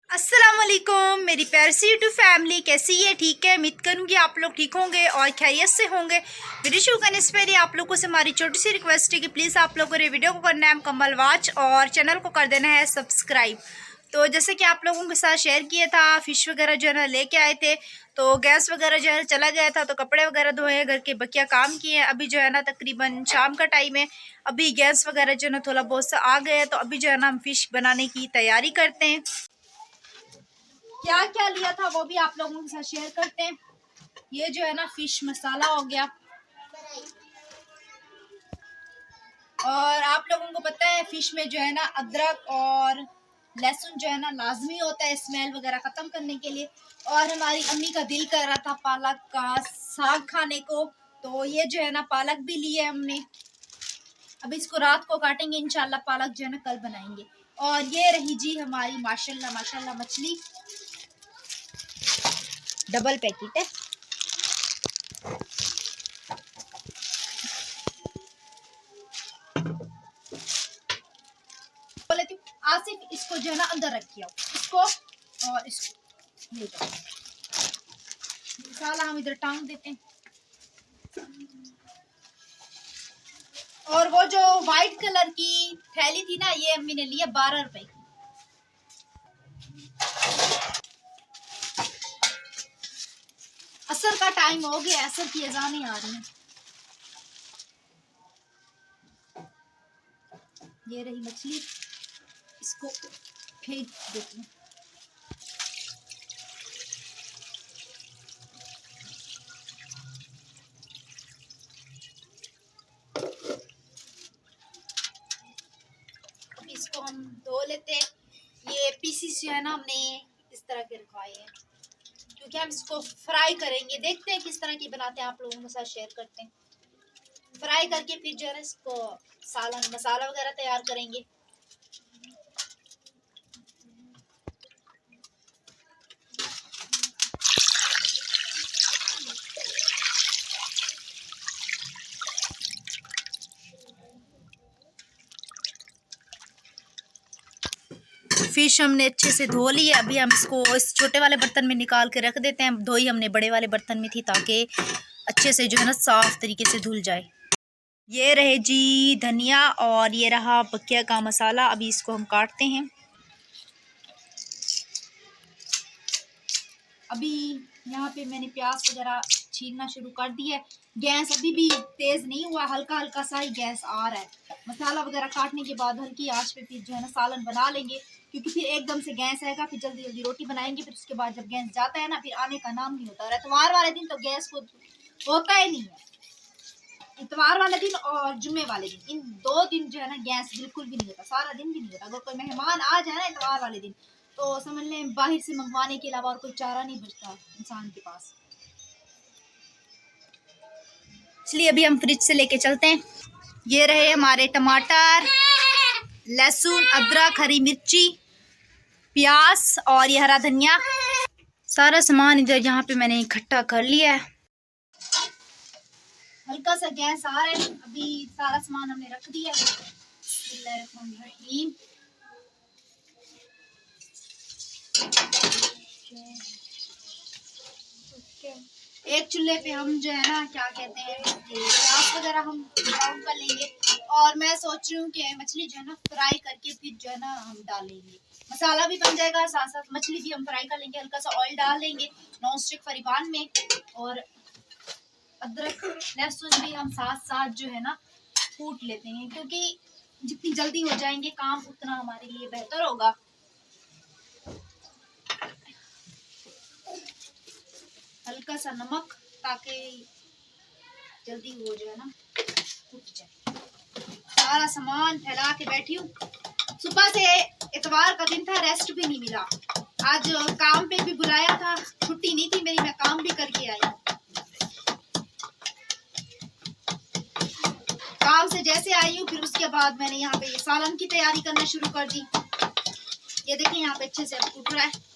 अस्सलामुअलैकुम मेरी प्यारी सी यूट्यूब फैमिली, कैसी है? ठीक है, उम्मीद करूँगी आप लोग ठीक होंगे और खैरियत से होंगे। वीडियो शुरू करने से पहले आप लोगों से हमारी छोटी सी रिक्वेस्ट है कि प्लीज़ आप लोगों को ये वीडियो को करना है मुकम्मल वॉच और चैनल को कर देना है सब्सक्राइब। तो जैसे कि आप लोगों के साथ शेयर किया था, फ़िश वगैरह जो है ना लेके आए थे, तो गैस वगैरह जो है चला गया था, तो कपड़े वगैरह धोए, घर के बकिया काम किए। अभी जो है ना तकरीबन शाम का टाइम है, अभी गैस वगैरह जो है ना थोड़ा बहुत सा आ गया है, तो अभी जो है ना हम फ़िश बनाने की तैयारी करते हैं। क्या क्या लिया था वो भी आप लोगों के साथ शेयर करते हैं। ये जो है ना फिश मसाला हो गया, और आप लोगों को पता है फिश में जो है ना अदरक और लहसुन जो है ना लाजमी होता है स्मेल वगैरह खत्म करने के लिए। और हमारी अम्मी का दिल कर रहा था पालक का साग खाने को, तो ये जो है ना पालक भी ली है हमने। अब इसको रात को काटेंगे इंशाल्लाह, पालक जो है ना कल बनाएंगे। और ये रही जी हमारी माशाल्लाह माशाल्लाह मछली, डबल पैकेट है। बोले थी आसिफ इसको जो है ना अंदर रखिए, इसको और इसको ले जाओ, मसाला हम इधर टांग देते हैं। और वो जो व्हाइट कलर की थैली थी ना, ये अम्मी ने लिया 12 रुपए की। असर का टाइम हो गया, असर की अज़ानें आ रही हैं। ये रही मछली, इसको फेंक देती हूँ। इसको हम धो लेते हैं। ये पीसीस जो है ना हमने इस तरह के रखवाए हैं, क्योंकि हम इसको फ्राई करेंगे। देखते हैं किस तरह की बनाते हैं, आप लोगों के साथ शेयर करते हैं। फ्राई करके फिर जो है ना इसको सालन मसाला वगैरह तैयार करेंगे। फिश हमने अच्छे से धो ली है, अभी हम इसको इस छोटे वाले बर्तन में निकाल के रख देते हैं। धोई हमने बड़े वाले बर्तन में थी, ताकि अच्छे से जो है ना साफ तरीके से धुल जाए। ये रहे जी धनिया और ये रहा बकिया का मसाला, अभी इसको हम काटते हैं। अभी यहाँ पे मैंने प्याज वगैरह छीलना शुरू कर दिया है। गैस अभी भी तेज नहीं हुआ, हल्का हल्का सा ही गैस आ रहा है। मसाला वगैरह काटने के बाद हल्की आंच पे फिर जो है ना सालन बना लेंगे, क्योंकि फिर एकदम से गैस आएगा, फिर जल्दी जल्दी रोटी बनाएंगे। फिर उसके बाद जब गैस जाता है ना, फिर आने का नाम नहीं होता। और इतवार वाले दिन तो गैस को होता ही नहीं है। इतवार वाले दिन और जुम्मे वाले दिन, इन 2 दिन जो है ना गैस बिल्कुल भी नहीं होता, सारा दिन भी नहीं होता। अगर कोई मेहमान आ जाए ना इतवार वाले दिन, तो समझ लें बाहर से मंगवाने के अलावा और कोई चारा नहीं बचता इंसान के पास। इसलिए अभी हम फ्रिज से लेके चलते हैं। ये रहे हमारे टमाटर, लहसुन, अदरक, हरी मिर्ची, प्याज और ये हरा धनिया। सारा सामान इधर यहाँ पे मैंने इकट्ठा कर लिया है। हल्का सा गैस आ रहा है, अभी सारा सामान हमने रख दिया है। एक चूल्हे पे हम जो है ना क्या कहते हैं प्याज वगैरह हम ब्राउन कर लेंगे। और मैं सोच रही हूँ कि मछली जो है ना फ्राई करके फिर जो है ना हम डालेंगे। मसाला भी बन जाएगा, साथ साथ मछली भी हम फ्राई कर लेंगे। हल्का सा ऑयल डाल देंगे नॉन स्टिक फरीबान में, और अदरक लहसुन भी हम साथ साथ जो है ना कूट लेते हैं, क्योंकि जितनी जल्दी हो जाएंगे काम उतना हमारे लिए बेहतर होगा। हल्का सा नमक, ताकि जल्दी वो जो है ना टूट जाए। सारा सामान फैला के बैठी हूँ। सुबह से इतवार का दिन था, रेस्ट भी नहीं मिला। आज काम पे भी बुलाया था, छुट्टी नहीं थी मेरी, मैं काम भी करके आई। काम से जैसे आई हूँ, फिर उसके बाद मैंने यहाँ पे ये सालन की तैयारी करना शुरू कर दी। ये देखिए यहाँ पे अच्छे से अब टूट रहा है।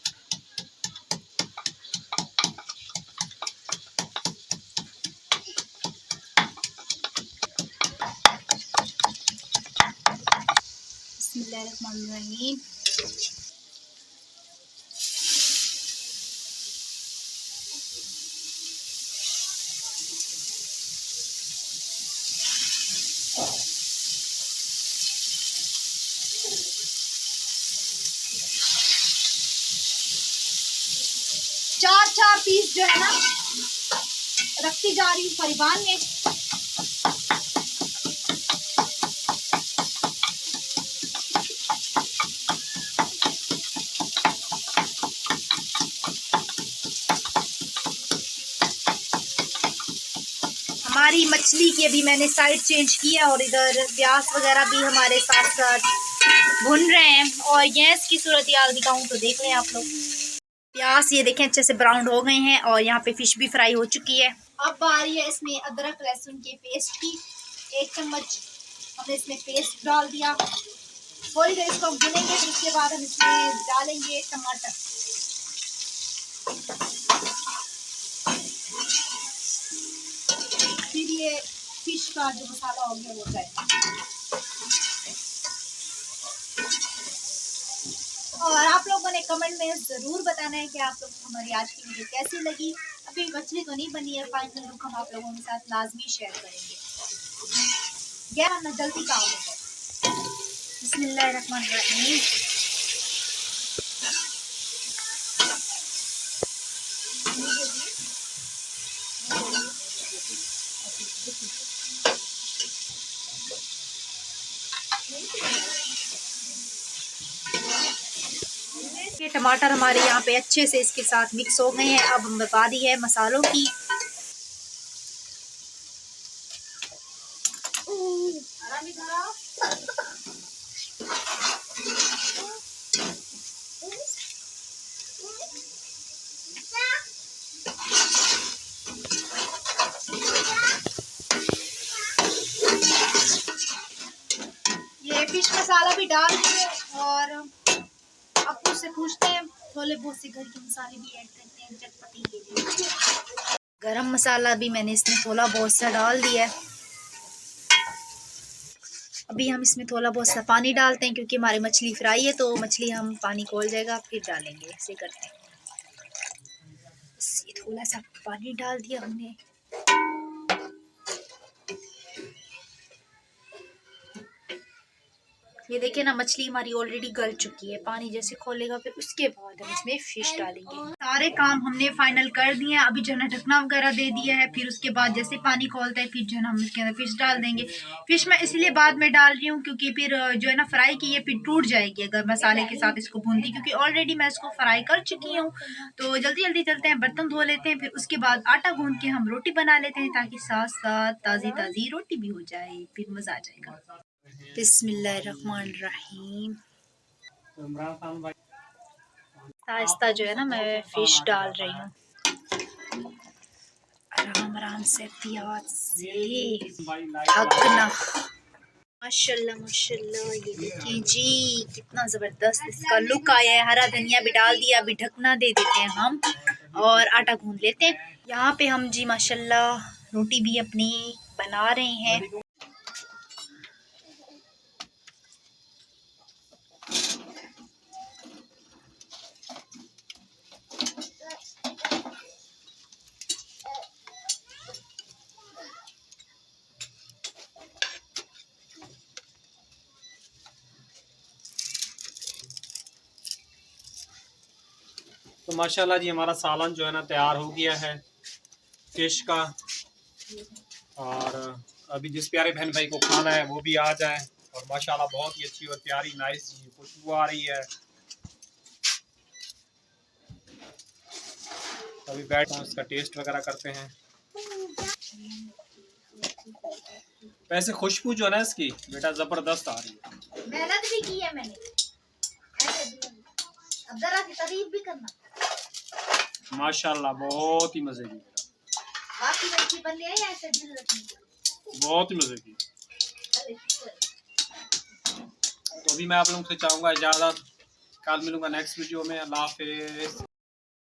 बिस्मिल्लाहिर्रहमानिर्रहीम। 4 पीस जो है ना रखती जा रही हूँ परिवार में। हमारी मछली की अभी मैंने साइड चेंज किया और इधर प्याज वगैरह भी हमारे साथ साथ भुन रहे हैं। और गैस की सूरत हाल दिखाऊं तो देख लें आप लोग, प्याज ये देखें अच्छे से ब्राउन हो गए हैं और यहाँ पे फिश भी फ्राई हो चुकी है। अब बारी है इसमें अदरक लहसुन के पेस्ट की। 1 चम्मच हमने इसमें पेस्ट डाल दिया। थोड़ी देर इसको भुनेंगे, फिर उसके बाद हम इसमें डालेंगे टमाटर। फिर ये फिश का जो मसाला हो गया वो जाएगा। और आप लोगों ने कमेंट में ज़रूर बताना है कि आप लोगों को हमारी आज की वीडियो कैसी लगी। अभी मछली तो नहीं बनी है, फाइनल लुक हम आप लोगों के साथ लाजमी शेयर करेंगे। यार ना जल्दी काम हो जाए। बिस्मिल्लाहिर्रहमानिर्रहीम। ये टमाटर हमारे यहाँ पे अच्छे से इसके साथ मिक्स हो गए हैं। अब हम बता दी है मसालों की। ये फिश मसाला भी डाल दिए और अब उससे पूछते हैं थोड़े बहुत से घर के मसाले भी ऐड करते हैं चटपटी के लिए। गरम मसाला भी मैंने इसमें थोड़ा बहुत सा डाल दिया है। अभी हम इसमें थोड़ा बहुत सा पानी डालते हैं क्योंकि हमारी मछली फ्राई है तो मछली हम पानी खोल जाएगा फिर डालेंगे, ऐसे करते हैं। ये थोड़ा सा पानी डाल दिया हमने। ये देखिए ना मछली हमारी ऑलरेडी गल चुकी है। पानी जैसे खोलेगा फिर उसके बाद हम इसमें फिश डालेंगे। सारे काम हमने फाइनल कर दिए हैं। अभी जो है ना ढकना वगैरह दे दिया है। फिर उसके बाद जैसे पानी खोलते हैं फिर जो है ना हम इसके अंदर फिश डाल देंगे। फिश मैं इसलिए बाद में डाल रही हूँ क्योंकि फिर जो है ना फ्राई की है फिर टूट जाएगी अगर मसाले के साथ इसको भूनती, क्योंकि ऑलरेडी मैं इसको फ्राई कर चुकी हूँ। तो जल्दी जल्दी चलते हैं, बर्तन धो लेते हैं, फिर उसके बाद आटा गूंद के हम रोटी बना लेते हैं ताकि साथ साथ ताज़ी ताज़ी रोटी भी हो जाए, फिर मज़ा आ जाएगा। बिस्मिल्लाहिर्रहमानिर्रहीम। आहिस्ता जो है ना मैं फिश डाल रही हूँ, आराम आराम से आवाज से ढकना। माशाल्लाह माशाल्लाह, ये देखिए जी कितना ज़बरदस्त इसका लुक आया है। हरा धनिया भी डाल दिया। अभी ढकना दे देते हैं हम और आटा गूंद लेते हैं। यहाँ पे हम जी माशाल्लाह रोटी भी अपनी बना रहे हैं। तो माशाल्लाह जी हमारा सालन जो है ना तैयार हो गया है फिश का। और अभी जिस प्यारे बहन भाई को खाना है वो भी आ जाए। और माशाल्लाह बहुत ही अच्छी और प्यारी नाइस खुशबू आ रही है। अभी बैठ इसका टेस्ट वगैरह करते हैं। वैसे खुशबू जो है ना इसकी बेटा ज़बरदस्त आ रही है। मेहनत भी की है मैंने, अब जरा सी तारीफ भी करना। माशाल्लाह बहुत ही मजे की, बाकी बच्ची बन ले या ऐसे दिल रखनी, बहुत ही मजे की। तो अभी मैं आप लोगों से चाहूँगा इजाज़त, कल मिलूंगा नेक्स्ट वीडियो में। अल्लाह हाफिज़।